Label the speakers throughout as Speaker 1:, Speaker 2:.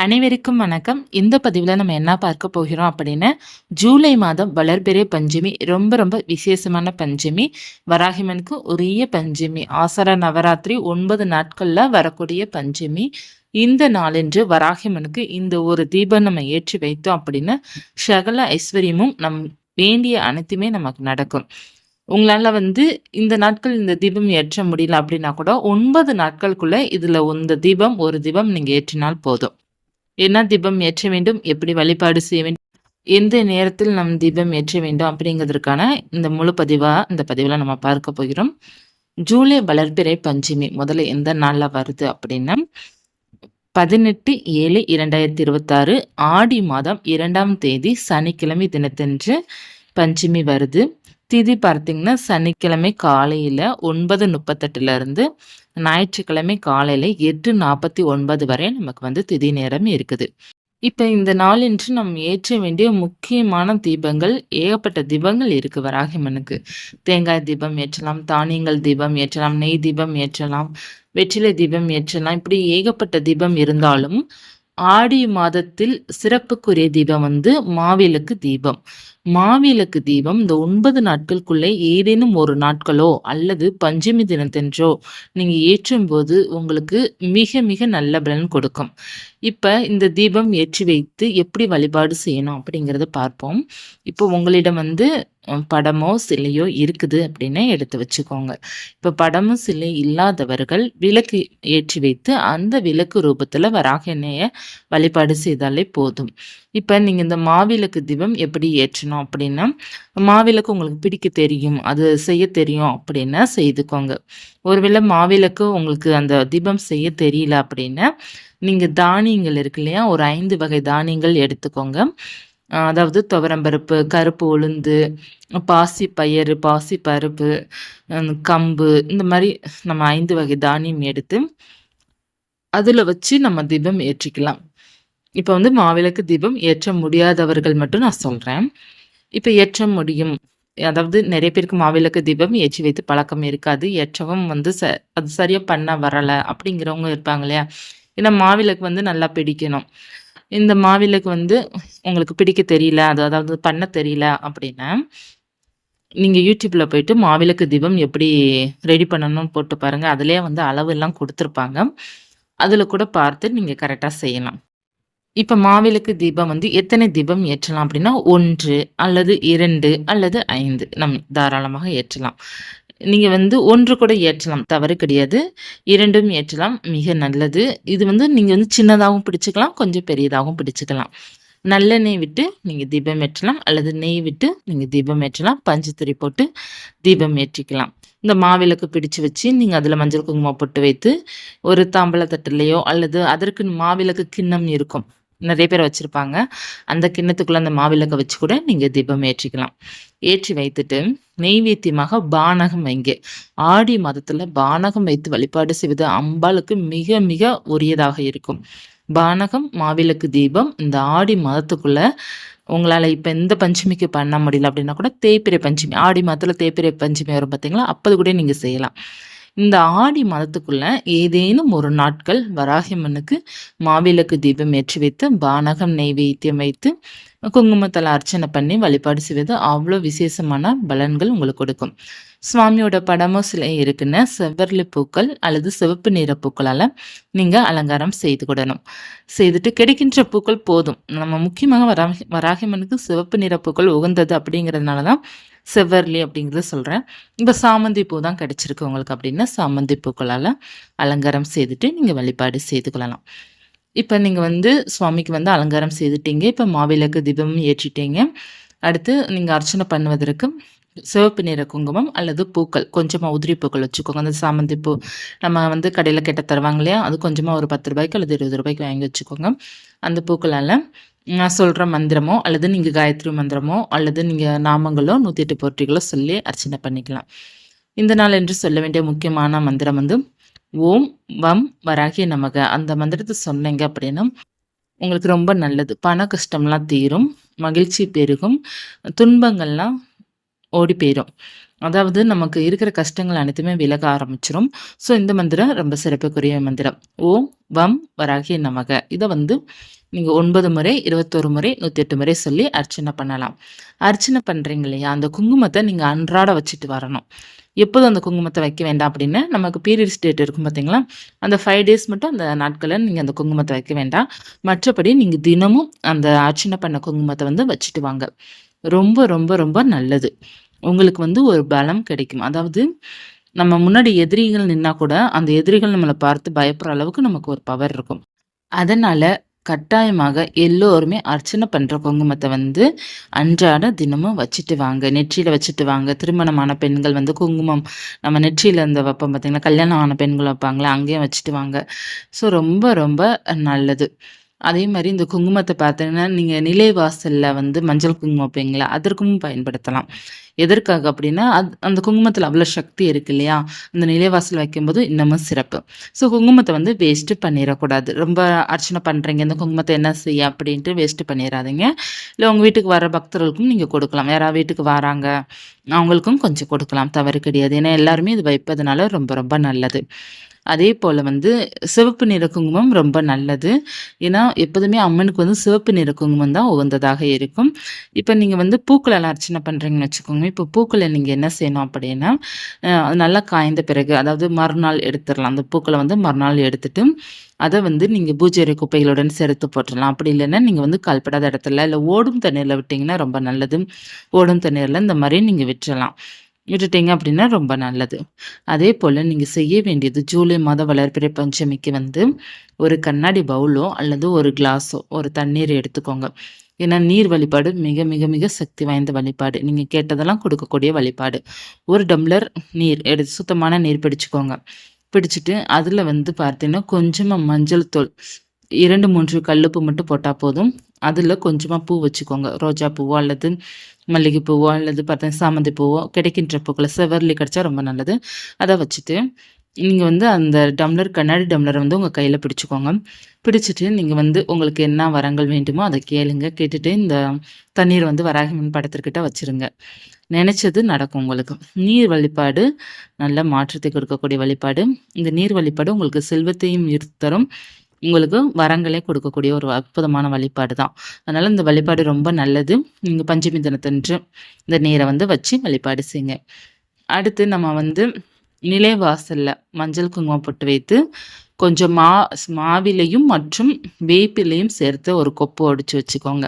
Speaker 1: அனைவருக்கும் வணக்கம். இந்த பதிவுல நம்ம என்ன பார்க்க போகிறோம் அப்படின்னா, ஜூலை மாதம் வளர்பிறை பஞ்சமி ரொம்ப ரொம்ப விசேஷமான பஞ்சமி. வராகியம்மனுக்கு உரிய பஞ்சமி. ஆசார நவராத்திரி 9 நாட்கள்ல வரக்கூடிய பஞ்சமி. இந்த நாளன்று வராகியம்மனுக்கு இந்த ஒரு தீபம் நம்ம ஏற்றி வைத்தோம் அப்படின்னா, சகல ஐஸ்வர்யமும் வேண்டிய அனைத்துமே நமக்கு நடக்கும். உங்களால இந்த நாட்கள் இந்த தீபம் ஏற்ற முடியல அப்படின்னா கூட 9 நாட்களுக்குள்ள இதுல இந்த தீபம் ஒரு தீபம் நீங்க ஏற்றினால் போதும். என்ன தீபம் ஏற்ற வேண்டும், எப்படி வழிபாடு செய்ய வேண்டும், எந்த நேரத்தில் நம் தீபம் ஏற்ற வேண்டும் அப்படிங்கிறதுக்கான இந்த முழு இந்த பதிவில் நம்ம பார்க்க போகிறோம். ஜூலை வளர்பிறை பஞ்சமி முதல்ல எந்த நாள்ல வருது அப்படின்னா 18/7/2026 ஆடி மாதம் 2ஆம் தேதி சனிக்கிழமை தினத்தன்று பஞ்சமி வருது. திதி பார்த்தீங்கன்னா சனிக்கிழமை காலையில் 9:38 இருந்து ஞாயிற்றுக்கிழமை காலையில் 8:49 வரை நமக்கு திதி நேரம் இருக்குது. இப்போ இந்த நாளன்று நம்ம ஏற்ற வேண்டிய முக்கியமான தீபங்கள் ஏகப்பட்ட தீபங்கள் இருக்கு வராகியம்மனுக்கு. தேங்காய் தீபம் ஏற்றலாம், தானியங்கள் தீபம் ஏற்றலாம், நெய் தீபம் ஏற்றலாம், வெற்றிலை தீபம் ஏற்றலாம். இப்படி ஏகப்பட்ட தீபம் இருந்தாலும் ஆடி மாதத்தில் சிறப்புக்குரிய தீபம் மாவிளக்கு தீபம். மாவிளக்கு தீபம் இந்த 9 நாட்களுக்குள்ளே ஏதேனும் ஒரு நாட்களோ அல்லது பஞ்சமி தினத்தன்றோ நீங்க ஏற்றும் போது உங்களுக்கு மிக மிக நல்ல பலன் கொடுக்கும். இப்ப இந்த தீபம் ஏற்றி வைத்து எப்படி வழிபாடு செய்யணும் அப்படிங்கிறத பார்ப்போம். இப்போ உங்களிடம் படமோ சிலையோ இருக்குது அப்படின்னு எடுத்து வச்சுக்கோங்க. இப்போ படமும் சிலை இல்லாதவர்கள் விளக்கு ஏற்றி வைத்து அந்த விளக்கு ரூபத்துல வராக எண்ணெயை வழிபாடு செய்தாலே போதும். இப்போ நீங்கள் இந்த மாவிளக்கு தீபம் எப்படி ஏற்றணும் அப்படின்னா, மாவிளக்கு உங்களுக்கு பிடிக்க தெரியும், அது செய்ய தெரியும் அப்படின்னா செய்துக்கோங்க. ஒருவேளை மாவிளக்கு உங்களுக்கு அந்த தீபம் செய்ய தெரியல அப்படின்னா, நீங்கள் தானியங்கள் இருக்கு இல்லையா, ஒரு 5 வகை தானியங்கள் எடுத்துக்கோங்க. அதாவது துவரம்பருப்பு, கருப்பு உளுந்து, பாசி பயறு, பாசி பருப்பு, கம்பு, இந்த மாதிரி நம்ம 5 வகை தானியம் எடுத்து அதில் வச்சு நம்ம தீபம் ஏற்றிக்கலாம். இப்போ மாவிளக்கு தீபம் ஏற்ற முடியாதவர்கள் மட்டும் நான் சொல்கிறேன். இப்போ ஏற்ற முடியும், அதாவது நிறைய பேருக்கு மாவிளக்கு தீபம் ஏற்றி வைத்து பழக்கம் இருக்காது, ஏற்றவும் அது சரியாக பண்ண வரலை அப்படிங்கிறவங்க இருப்பாங்க இல்லையா. ஏன்னா மாவிளக்கு நல்லா பிடிக்கணும். இந்த மாவிளக்கு உங்களுக்கு பிடிக்க தெரியல, அதாவது பண்ண தெரியல அப்படின்னா நீங்கள் யூடியூப்பில் போயிட்டு மாவிளக்கு தீபம் எப்படி ரெடி பண்ணணும்னு போட்டு பாருங்கள். அதுலேயே அளவு எல்லாம் கொடுத்துருப்பாங்க. அதில் கூட பார்த்து நீங்கள் கரெக்டாக செய்யலாம். இப்போ மாவிளக்கு தீபம் எத்தனை தீபம் ஏற்றலாம் அப்படின்னா 1 அல்லது 2 அல்லது 5 நம்ம தாராளமாக ஏற்றலாம். நீங்கள் 1 கூட ஏற்றலாம், தவறு கிடையாது. 2ம் ஏற்றலாம், மிக நல்லது. இது நீங்கள் சின்னதாகவும் பிடிச்சிக்கலாம், கொஞ்சம் பெரியதாகவும் பிடிச்சிக்கலாம். நல்லெண்ணெய் விட்டு நீங்கள் தீபம் ஏற்றலாம் அல்லது நெய் விட்டு நீங்கள் தீபம் ஏற்றலாம். பஞ்சுத்திரி போட்டு தீபம் ஏற்றிக்கலாம். இந்த மாவிளக்கு பிடிச்சு வச்சு நீங்கள் அதில் மஞ்சள் குங்குமம் போட்டு வைத்து ஒரு தாம்பழ தட்டுலையோ அல்லது அதற்கு மாவிளக்கு கிண்ணம் இருக்கும், நிறைய பேர் வச்சுருப்பாங்க, அந்த கிண்ணத்துக்குள்ளே அந்த மாவிளக்கை வச்சு கூட நீங்கள் தீபம் ஏற்றிக்கலாம். ஏற்றி வைத்துட்டு நெய்வேத்தியமாக பானகம் வைங்க. ஆடி மாதத்தில் பானகம் வைத்து வழிபாடு செய்வது அம்பாளுக்கு மிக மிக உரியதாக இருக்கும். பானகம், மாவிளக்கு தீபம் இந்த ஆடி மாதத்துக்குள்ள உங்களால் இப்போ எந்த பஞ்சமிக்கு பண்ண முடியல அப்படின்னா கூட தேய்பிறை பஞ்சமி, ஆடி மாதத்தில் தேய்பிறை பஞ்சமி வரும் பார்த்தீங்களா, அப்போது கூட நீங்கள் செய்யலாம். இந்த ஆடி மாதத்துக்குள்ள ஏதேனும் ஒரு நாட்கள் வராகியம்மனுக்கு மாவிளக்கு தீபம் ஏற்றி வைத்து பானகம் நெய்வேத்தியம் வைத்து குங்குமத்தில் அர்ச்சனை பண்ணி வழிபாடு செய்வது அவ்வளோ விசேஷமான பலன்கள் உங்களுக்கு கொடுக்கும். சுவாமியோட படமோ சிலை இருக்குன்னு செவ்வரளி பூக்கள் அல்லது சிவப்பு நிற பூக்களால் நீங்கள் அலங்காரம் செய்துவிடணும். செய்துட்டு கிடைக்கின்ற பூக்கள் போதும். நம்ம முக்கியமாக வராகியம்மனுக்கு சிவப்பு நிற பூக்கள் உகந்தது அப்படிங்கிறதுனால தான் செவ்வரளி அப்படிங்கிறத சொல்கிறேன். இப்போ சாமந்தி பூ தான் கிடைச்சிருக்கு உங்களுக்கு அப்படின்னா சாமந்தி பூக்களால் அலங்காரம் செய்துட்டு நீங்கள் வழிபாடு செய்து கொள்ளலாம். இப்போ நீங்கள் சுவாமிக்கு அலங்காரம் செய்துட்டீங்க. இப்போ மாவிளக்கு தீபமும் ஏற்றிட்டீங்க. அடுத்து நீங்கள் அர்ச்சனை பண்ணுவதற்கு சிவப்பு நிற குங்குமம் அல்லது பூக்கள் கொஞ்சமாக உதிரி பூக்கள் வச்சுக்கோங்க. அந்த சாமந்தி பூ நம்ம கடையில் கேட்ட தருவாங்க இல்லையா, அது கொஞ்சமாக ஒரு 10 ரூபாய்க்கு அல்லது 20 ரூபாய்க்கு வாங்கி வச்சுக்கோங்க. அந்த பூக்களால் நான் சொல்கிற மந்திரமோ அல்லது நீங்கள் காயத்ரி மந்திரமோ அல்லது நீங்கள் நாமங்களோ 108 போற்றிகளோ சொல்லி அர்ச்சனை பண்ணிக்கலாம். இந்த நாள் என்று சொல்ல வேண்டிய முக்கியமான மந்திரம் ஓம் வம் வராகிய நமக. அந்த மந்திரத்தை சொன்னீங்க அப்படின்னா உங்களுக்கு ரொம்ப நல்லது. பண கஷ்டம்லாம் தீரும், மகிழ்ச்சி பெருகும், துன்பங்கள்லாம் ஓடி போயிடும். அதாவது நமக்கு இருக்கிற கஷ்டங்கள் அனைத்துமே விலக ஆரம்பிச்சுரும். ஸோ இந்த மந்திரம் ரொம்ப சிறப்புக்குரிய மந்திரம். ஓம் வம் வராகிய நமக. இத வந்து நீங்க 9 முறை, 21 முறை, 108 முறை சொல்லி அர்ச்சனை பண்ணலாம். அர்ச்சனை பண்றீங்க இல்லையா? அந்த குங்குமத்த நீங்க அன்றாட வச்சுட்டு வரணும். எப்போதும் அந்த குங்குமத்த வைக்க வேண்டாம் அப்படின்னு நமக்கு பீரியட்ஸ் டேட் இருக்கும் பார்த்தீங்களா? அந்த 5 டேஸ் மட்டும் அந்த நாட்கள்ல நீங்க அந்த குங்குமத்த வைக்க வேண்டாம். மற்றபடி நீங்க தினமும் அந்த அர்ச்சனை பண்ண குங்குமத்த வந்து வச்சுட்டு வாங்க. ரொம்ப, ரொம்ப, ரொம்ப நல்லது. உங்களுக்கு வந்து ஒரு பலம் கிடைக்கும். அதாவது நம்ம முன்னாடி எதிரிகள் நின்னா கூட, அந்த எதிரிகள் நம்மள பார்த்து பயப்படுற அளவுக்கு நமக்கு ஒரு பவர் இருக்கும். அதனால கட்டாயமாக எல்லோருமே அர்ச்சனை பண்ற குங்குமத்த வந்து அன்றாட தினமும் வச்சுட்டு வாங்க. நெற்றியில வச்சுட்டு வாங்க. திருமணமான பெண்கள் வந்து குங்குமம் நம்ம நெற்றியில இந்த வைப்போம் பார்த்தீங்களா? கல்யாணம் ஆன பெண்கள் வைப்பாங்கல்ல, அங்கேயும் வச்சுட்டு வாங்க. ஸோ ரொம்ப ரொம்ப நல்லது. அதே மாரி இந்த குங்குமத்த பார்த்தீங்கன்னா, நீங்க நிலைவாசல்ல வந்து மஞ்சள் குங்குமம் வைப்பீங்கல்ல, அதற்கும் பயன்படுத்தலாம். எதற்காக அப்டின்னா, அந்த குங்குமத்தில அவ்வளோ சக்தி இருக்கு இல்லையா? அந்த நிலைவாசல் வைக்கும்போது இன்னமும் சிறப்பு. ஸோ குங்குமத்த வந்து வேஸ்ட்டு பண்ணிறக்கூடாது. ரொம்ப அர்ச்சனை பண்றீங்க, இந்த குங்குமத்த என்ன செய்ய அப்படின்ட்டு வேஸ்ட்டு பண்ணிறாதீங்க. இல்ல உங்க வீட்டுக்கு வர பக்தர்களுக்கும் நீங்க கொடுக்கலாம். யாராவது வீட்டுக்கு வராங்க, அவங்களுக்கும் கொஞ்சம் கொடுக்கலாம். தவறு கிடையாது. ஏன்னா எல்லாருமே இது வைப்பதனால ரொம்ப ரொம்ப நல்லது. அதே போல வந்து சிவப்பு நிற குங்குமம் ரொம்ப நல்லது. ஏன்னா, எப்போதுமே அம்மனுக்கு வந்து சிவப்பு நிற குங்குமம் தான் உகந்ததாக இருக்கும். இப்ப நீங்க வந்து பூக்களெல்லாம் அர்ச்சனை பண்றீங்கன்னு வச்சுக்கோங்க. இப்போ பூக்கள நீங்க என்ன செய்யணும் அப்படின்னா, அது நல்லா காய்ந்த பிறகு, அதாவது மறுநாள் எடுத்துறலாம். அந்த பூக்கள வந்து மறுநாள் எடுத்துட்டு, அத வந்து நீங்க பூஜை அறை குப்பைகளுடன் சேர்த்து போட்டுறலாம். அப்படி இல்லன்னா, நீங்க வந்து கால்படாத இடத்துல, இல்ல ஓடும் தண்ணீர்ல விட்டீங்கன்னா ரொம்ப நல்லது. ஓடும் தண்ணீர்ல இந்த மாரி நீங்க விட்டுறலாம். விட்டுட்டீங்க அப்படின்னா ரொம்ப நல்லது. அதே போல நீங்க செய்ய வேண்டியது ஜூலை மாத வளர்பிறை பஞ்சமிக்கு வந்து ஒரு கண்ணாடி பவுலோ அல்லது ஒரு கிளாஸோ ஒரு தண்ணீர் எடுத்துக்கோங்க. ஏன்னா நீர் வழிபாடு மிக மிக மிக சக்தி வாய்ந்த வழிபாடு. நீங்க கேட்டதெல்லாம் கொடுக்கக்கூடிய வழிபாடு. ஒரு டம்ளர் நீர் எடுத்து சுத்தமான நீர் பிடிச்சுக்கோங்க. பிடிச்சிட்டு அதில வந்து பார்த்தீங்கன்னா, கொஞ்சமா மஞ்சள் தூள் 2, 3 கல்லுப்பு மட்டும் போட்டா போதும். அதில கொஞ்சமா பூ வச்சுக்கோங்க. ரோஜா பூவோ அல்லது மல்லிகை பூவோ அல்லது பார்த்தீங்கன்னா சாமந்தி பூவோ கிடைக்கின்ற பூக்கள செவ்வரளி கிடைச்சா ரொம்ப நல்லது. அத வச்சுட்டு, நீங்க வந்து அந்த டம்ளர் கண்ணாடி டம்ளர வந்து உங்க கையில பிடிச்சுக்கோங்க. பிடிச்சிட்டு நீங்க வந்து உங்களுக்கு என்ன வரங்கள் வேண்டுமோ அத கேளுங்க. கேட்டுட்டு இந்த தண்ணீர் வந்து வராகியம்மன் படத்திற்கிட்ட வச்சுருங்க. நெனைச்சது நடக்கும் உங்களுக்கு. நீர் வழிபாடு நல்ல மாற்றத்தை கொடுக்கக்கூடிய வழிபாடு. இந்த நீர் வழிபாடு உங்களுக்கு செல்வத்தையும் ஈர்த்து தரும். உங்களுக்கு வரங்களே கொடுக்கக்கூடிய ஒரு அற்புதமான வழிபாடு தான். அதனால இந்த வழிபாடு ரொம்ப நல்லது. நீங்க பஞ்சமி தினத்தன்று இந்த நீரை வந்து வச்சு வழிபாடு செய்யுங்க. அடுத்து நம்ம வந்து நிலைவாசல்ல மஞ்சள் குங்குமம் பொட்டு வைத்து கொஞ்சம் மாவிலையும் மற்றும் வேப்பிலையும் சேர்த்து ஒரு கொப்பு ஒடிச்சு வச்சுக்கோங்க.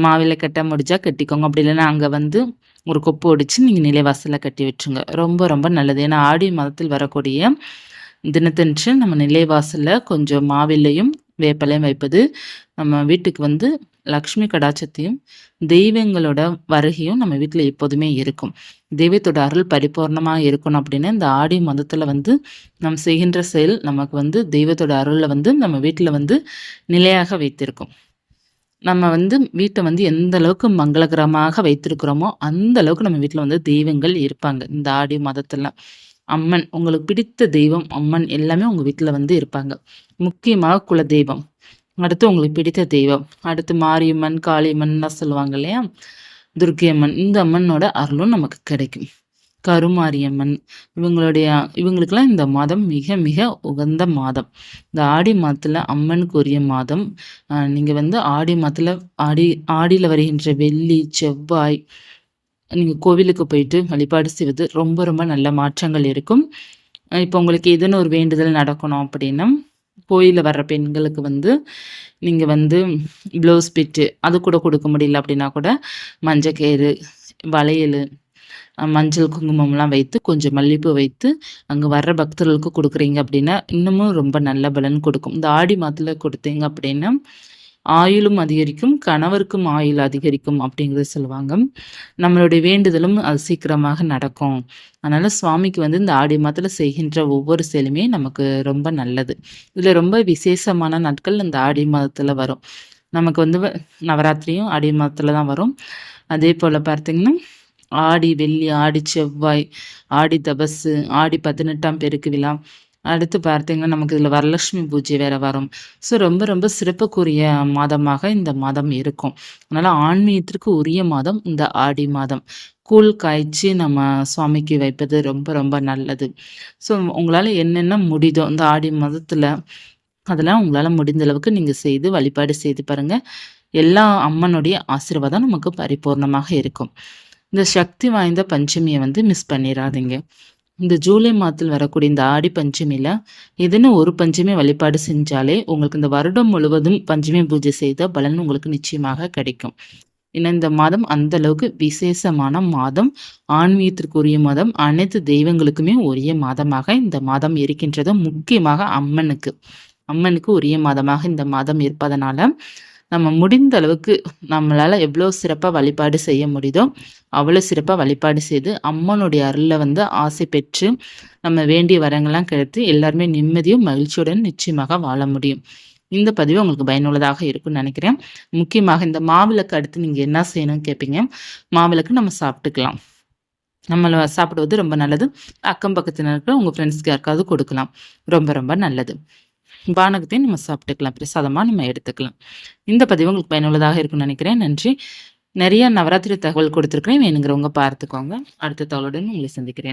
Speaker 1: மாவிலை கட்ட முடிஞ்சா கட்டிக்கோங்க. அப்படி இல்லைன்னா அங்க வந்து ஒரு கொப்பு ஒடிச்சு நீங்க நிலைவாசல்ல கட்டி விட்டுருங்க. ரொம்ப ரொம்ப நல்லது. ஏன்னா ஆடி மாதத்தில் வரக்கூடிய தினத்தன்று நம்ம நிலைவாசல்ல கொஞ்சம் மாவிலையும் வேப்பிலையும் வைப்பது நம்ம வீட்டுக்கு வந்து லக்ஷ்மி கடாட்சத்தையும் தெய்வங்களோட வருகையும் நம்ம வீட்டில் எப்போதுமே இருக்கும். தெய்வத்தோட அருள் பரிபூர்ணமா இருக்கணும் அப்படின்னா இந்த ஆடி மாதத்துல வந்து நம்ம செய்கின்ற செயல் நமக்கு வந்து தெய்வத்தோட அருளை வந்து நம்ம வீட்டில் வந்து நிலையாக வைத்திருக்கும். நம்ம வந்து வீட்டை வந்து எந்த அளவுக்கு மங்களகரமாக வைத்திருக்கிறோமோ அந்த அளவுக்கு நம்ம வீட்டில் வந்து தெய்வங்கள் இருப்பாங்க இந்த ஆடி மாதத்துல. அம்மன் உங்களுக்கு பிடித்த தெய்வம் அம்மன் எல்லாமே உங்க வீட்டில் வந்து இருப்பாங்க. முக்கியமாக குலதெய்வம், அடுத்து உங்களுக்கு பிடித்த தெய்வம், அடுத்து மாரியம்மன் காளியம்மன்லாம் சொல்லுவாங்க இல்லையா? துர்க்கை அம்மன், இந்த அம்மனோட அருளும் நமக்கு கிடைக்கும். கருமாரியம்மன் இவங்களுக்கெல்லாம் இந்த மாதம் மிக மிக உகந்த மாதம். இந்த ஆடி மாதத்துல அம்மனுக்கு உரிய மாதம். நீங்க வந்து ஆடி மாதத்துல ஆடியில வருகின்ற வெள்ளி செவ்வாய் நீங்க கோவிலுக்கு போயிட்டு வழிபாடு செய்வது ரொம்ப ரொம்ப நல்ல மாற்றங்கள் இருக்கும். இப்போ உங்களுக்கு ஏதேனும் ஒரு வேண்டுதல் நடக்கணும் அப்படின்னா கோயில்ல வர்ற பெண்களுக்கு வந்து நீங்க வந்து ப்ளவுஸ் பிட்டு அது கூட கொடுக்க முடியல அப்படின்னா கூட மஞ்சக்கயிறு, வளையல், மஞ்சள் குங்குமம்லாம் வைத்து கொஞ்சம் மல்லிப்பூ வைத்து அங்கே வர்ற பக்தர்களுக்கு கொடுக்குறீங்க அப்படின்னா இன்னமும் ரொம்ப நல்ல பலன் கொடுக்கும். இந்த ஆடி மாதத்துல கொடுத்தீங்க அப்படின்னா ஆயுளும் அதிகரிக்கும், கணவருக்கும் ஆயுள் அதிகரிக்கும் அப்படிங்கிறத சொல்லுவாங்க. நம்மளுடைய வேண்டுதலும் அது சீக்கிரமாக நடக்கும். அதனால சுவாமிக்கு வந்து இந்த ஆடி மாதத்துல செய்கின்ற ஒவ்வொரு செயலுமே நமக்கு ரொம்ப நல்லது. இதுல ரொம்ப விசேஷமான நாட்கள் இந்த ஆடி மாதத்துல வரும். நமக்கு வந்து நவராத்திரியும் ஆடி மாதத்துல தான் வரும். அதே போல பார்த்தீங்கன்னா ஆடி வெள்ளி, ஆடி செவ்வாய், ஆடி தபசு, ஆடி 18ஆம் பெருக்கு விழா அடுத்து பார்த்தீங்கன்னா, நமக்கு இதில வரலட்சுமி பூஜை வேற வரும். ஸோ ரொம்ப ரொம்ப சிறப்புக்குரிய மாதமாக இந்த மாதம் இருக்கும். அதனால ஆன்மீகத்திற்கு உரிய மாதம் இந்த ஆடி மாதம். கூழ் காய்ச்சி நம்ம சுவாமிக்கு வைப்பது ரொம்ப ரொம்ப நல்லது. ஸோ உங்களால என்னென்ன முடியுதோ இந்த ஆடி மாதத்தில, அதெல்லாம் உங்களால முடிந்த அளவுக்கு நீங்க செய்து வழிபாடு செய்து பாருங்க. எல்லா அம்மனுடைய ஆசீர்வாதம் நமக்கு பரிபூர்ணமாக இருக்கும். இந்த சக்தி வாய்ந்த பஞ்சமிய வந்து மிஸ் பண்ணிறாதீங்க. இந்த ஜூலை மாதத்தில் வரக்கூடிய இந்த ஆடி பஞ்சமியில ஏதேனும் ஒரு பஞ்சமி வழிபாடு செஞ்சாலே உங்களுக்கு இந்த வருடம் முழுவதும் பஞ்சமி பூஜை செய்த பலன் உங்களுக்கு நிச்சயமாக கிடைக்கும். ஏன்னா இந்த மாதம் அந்த அளவுக்கு விசேஷமான மாதம், ஆன்மீகத்திற்குரிய மாதம், அனைத்து தெய்வங்களுக்குமே உரிய மாதமாக இந்த மாதம் இருக்கின்றது. முக்கியமாக அம்மனுக்கு. அம்மனுக்கு உரிய மாதமாக இந்த மாதம் இருப்பதனால, நம்ம முடிந்த அளவுக்கு நம்மளால எவ்வளோ சிறப்பா வழிபாடு செய்ய முடியுதோ, அவ்வளோ சிறப்பா வழிபாடு செய்து, அம்மனுடைய அருள்ல வந்து ஆசை பெற்று, நம்ம வேண்டிய வரங்கள்லாம் கிடைத்து, எல்லாருமே நிம்மதியும், மகிழ்ச்சியுடன் நிச்சயமாக வாழ முடியும். இந்த பதிவு உங்களுக்கு பயனுள்ளதாக இருக்கும்னு நினைக்கிறேன். முக்கியமாக இந்த மாவிளக்கு அடுத்து நீங்க என்ன செய்யணும்னு கேட்பீங்க. மாவிளக்கு நம்ம சாப்பிட்டுக்கலாம். நம்மள சாப்பிடுவது ரொம்ப நல்லது. அக்கம் பக்கத்தினருக்கு உங்க ஃப்ரெண்ட்ஸ்க்கு யாருக்காவது கொடுக்கலாம். ரொம்ப ரொம்ப நல்லது. பானகத்தையும் நம்ம சாப்பிட்டுக்கலாம். பிரசாதமா நம்ம எடுத்துக்கலாம். இந்த பதிவு உங்களுக்கு பயனுள்ளதாக இருக்கும்னு நினைக்கிறேன். நன்றி. நிறைய நவராத்திரி தகவல் கொடுத்துருக்கிறேன். வேணுங்கிறவங்க பார்த்துக்கோங்க. அடுத்த தகவலுடன் உங்களை சந்திக்கிறேன்.